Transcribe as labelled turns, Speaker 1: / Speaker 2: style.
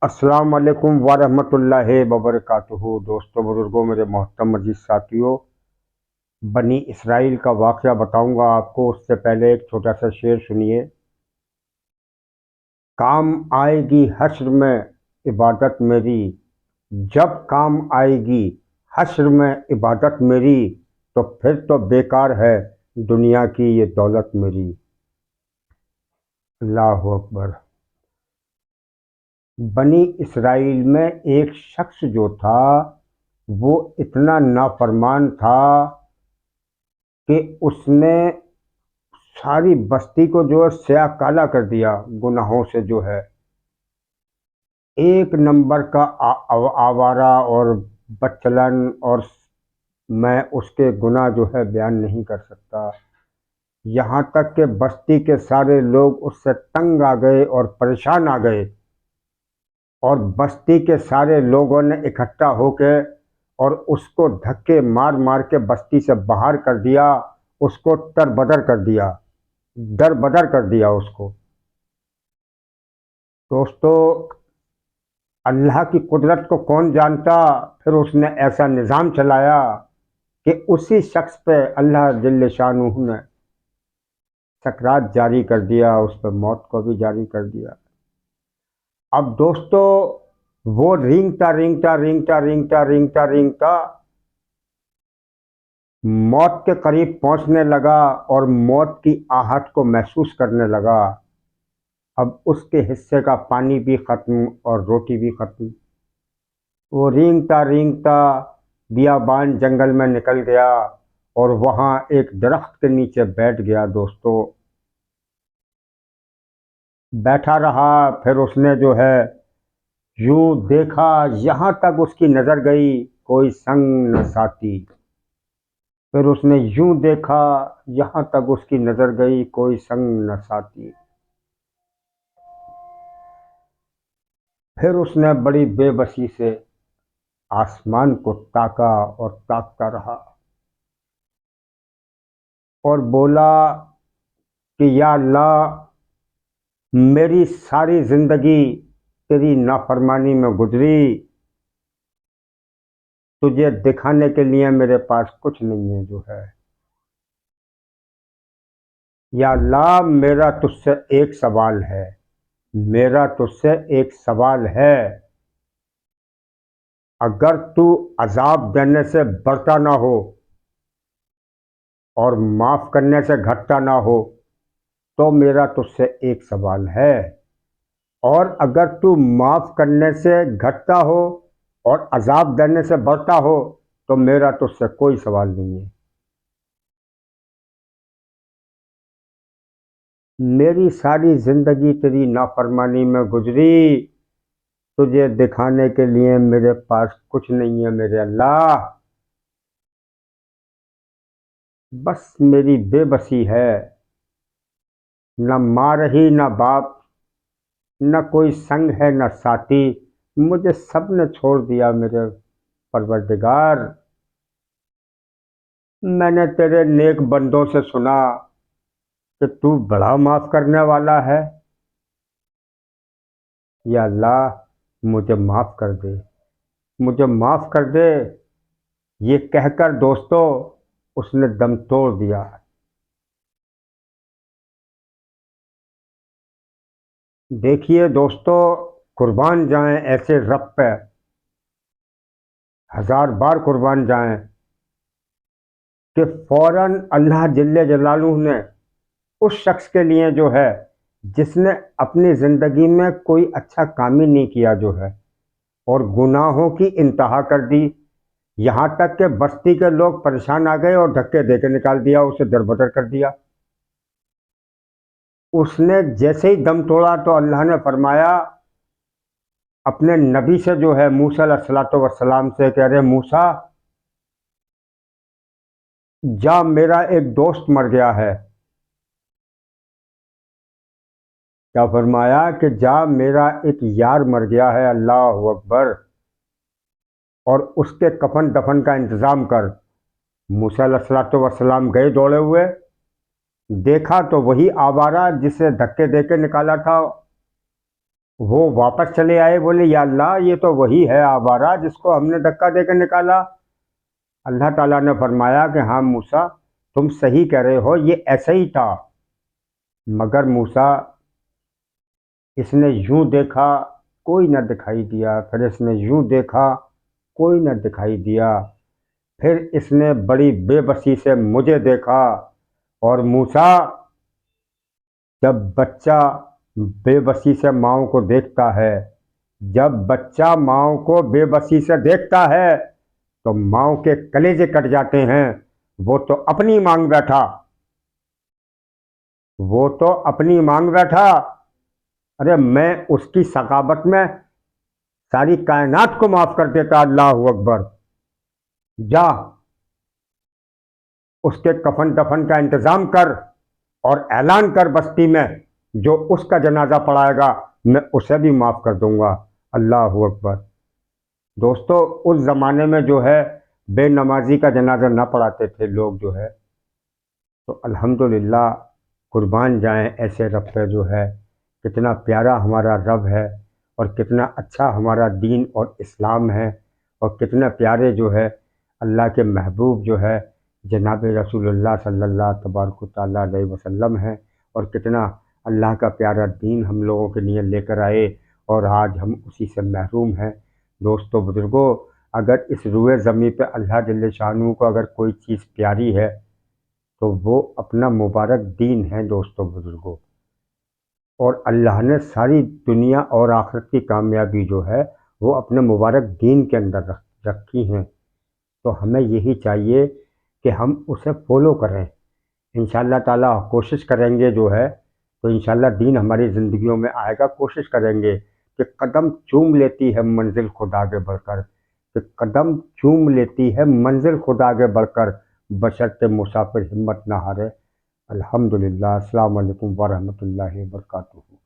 Speaker 1: अस्सलाम वालेकुम वरहमतुल्लाहि वबरकातुहू। दोस्तों, बुजुर्गों, मेरे मोहतरम अजीज साथियों, बनी इसराइल का वाक़या बताऊंगा आपको। उससे पहले एक छोटा सा शेर सुनिए। काम आएगी हश्र में इबादत मेरी, जब काम आएगी हश्र में इबादत मेरी, तो फिर तो बेकार है दुनिया की ये दौलत मेरी। अल्लाह अकबर। बनी इसराइल में एक शख्स जो था वो इतना नाफरमान था कि उसने सारी बस्ती को जो है स्याह काला कर दिया गुनाहों से। जो है एक नंबर का आवारा और बदचलन। और मैं उसके गुनाह जो है बयान नहीं कर सकता। यहाँ तक कि बस्ती के सारे लोग उससे तंग आ गए और परेशान आ गए, और बस्ती के सारे लोगों ने इकट्ठा होकर और उसको धक्के मार मार के बस्ती से बाहर कर दिया। उसको तरबदर कर दिया, दर बदर कर दिया उसको। दोस्तों, अल्लाह की कुदरत को कौन जानता। फिर उसने ऐसा निज़ाम चलाया कि उसी शख्स पे अल्लाह जल्ले शानुहू ने सकरात जारी कर दिया, उस पर मौत को भी जारी कर दिया। अब दोस्तों, वो रेंगता रेंगता रेंगता रेंगता रेंगता रेंगता मौत के करीब पहुंचने लगा और मौत की आहट को महसूस करने लगा। अब उसके हिस्से का पानी भी ख़त्म और रोटी भी ख़त्म। वो रेंगता रेंगता बियाबान जंगल में निकल गया और वहाँ एक दरख्त के नीचे बैठ गया। दोस्तों, बैठा रहा। फिर उसने जो है यूं देखा, यहाँ तक उसकी नज़र गई, कोई संग न साथी। फिर उसने यूं देखा, यहाँ तक उसकी नज़र गई, कोई संग न साथी। फिर उसने बड़ी बेबसी से आसमान को ताका और ताकता रहा और बोला कि या अल्लाह, मेरी सारी ज़िंदगी तेरी नाफरमानी में गुजरी, तुझे दिखाने के लिए मेरे पास कुछ नहीं है। जो है या अल्लाह, मेरा तुझसे एक सवाल है, मेरा तुझसे एक सवाल है। अगर तू अजाब देने से बढ़ता ना हो और माफ़ करने से घटता ना हो, तो मेरा तुझसे एक सवाल है। और अगर तू माफ़ करने से घटता हो और अजाब देने से बढ़ता हो, तो मेरा तुझसे कोई सवाल नहीं है। मेरी सारी ज़िंदगी तेरी नाफरमानी में गुजरी, तुझे दिखाने के लिए मेरे पास कुछ नहीं है मेरे अल्लाह। बस मेरी बेबसी है, न माँ रही न बाप, न कोई संग है न साथी। मुझे सब ने छोड़ दिया मेरे परवरदिगार। मैंने तेरे नेक बंदों से सुना कि तू बड़ा माफ़ करने वाला है। या अल्लाह, मुझे माफ़ कर दे, मुझे माफ़ कर दे। ये कहकर दोस्तों उसने दम तोड़ दिया। देखिए दोस्तों, कुर्बान जाएं ऐसे रब पे, हजार बार कुर्बान जाएं कि फौरन अल्लाह जल्ले जलालुहू ने उस शख्स के लिए जो है जिसने अपनी ज़िंदगी में कोई अच्छा काम ही नहीं किया जो है, और गुनाहों की इंतहा कर दी। यहाँ तक कि बस्ती के लोग परेशान आ गए और धक्के देकर निकाल दिया, उसे दरबदर कर दिया। उसने जैसे ही दम तोड़ा तो अल्लाह ने फरमाया अपने नबी से, जो है मूसा अलैहिस्सलातु वस्सलाम से, कह रहे मूसा, जा, मेरा एक दोस्त मर गया है। क्या फरमाया कि जा, मेरा एक यार मर गया है। अल्लाह अकबर। और उसके कफन दफन का इंतज़ाम कर। मूसा अलैहिस्सलातु वस्सलाम गए दौड़े हुए, देखा तो वही आवारा जिसे धक्के देके निकाला था वो वापस चले आए, बोले या अल्लाह ये तो वही है आवारा जिसको हमने धक्का देकर निकाला। अल्लाह ताला ने फरमाया कि हाँ मूसा, तुम सही कह रहे हो, ये ऐसा ही था। मगर मूसा, इसने यूं देखा, कोई न दिखाई दिया। फिर इसने यूं देखा, कोई न दिखाई दिया। फिर इसने बड़ी बेबसी से मुझे देखा। और मूसा, जब बच्चा बेबसी से माँ को देखता है, जब बच्चा माँ को बेबसी से देखता है तो माँ के कलेजे कट जाते हैं। वो तो अपनी मांग बैठा, वो तो अपनी मांग बैठा। अरे मैं उसकी सखावत में सारी कायनात को माफ कर देता। अल्लाह अकबर। जा, उसके कफन दफन का इंतजाम कर और ऐलान कर बस्ती में, जो उसका जनाजा पड़ाएगा मैं उसे भी माफ कर दूंगा। अल्लाह अकबर। दोस्तों, उस ज़माने में जो है बेनमाजी का जनाजा ना पढ़ाते थे लोग जो है। तो अल्हम्दुलिल्लाह, कुर्बान जाएं ऐसे रब पे जो है। कितना प्यारा हमारा रब है और कितना अच्छा हमारा दीन और इस्लाम है। और कितने प्यारे जो है अल्लाह के महबूब जो है जनाब रसूलुल्लाह सल्लल्लाहु तबारक तआला अलैहि वसल्लम है। और कितना अल्लाह का प्यारा दीन हम लोगों के लिए लेकर आए और आज हम उसी से महरूम हैं। दोस्तों बुज़ुर्गों, अगर इस रुए ज़मीं पे अल्लाह जल्ले शानू को अगर कोई चीज़ प्यारी है तो वो अपना मुबारक दीन है दोस्तों बुज़ुर्गों। और अल्लाह ने सारी दुनिया और आखिरत की कामयाबी जो है वो अपने मुबारक दीन के अंदर रखी हैं। तो हमें यही चाहिए कि हम उसे फॉलो करें। इंशाअल्लाह ताला कोशिश करेंगे जो है, तो इंशाअल्लाह दीन हमारी ज़िंदगियों में आएगा। कोशिश करेंगे कि कदम चूम लेती है मंजिल खुद आगे बढ़कर, कि कदम चूम लेती है मंजिल खुद आगे बढ़कर, बशर्ते मुसाफिर हिम्मत ना हारे। अल्हम्दुलिल्लाह। अस्सलाम वालेकुम वरहमतुल्लाहि वबरकातुहू।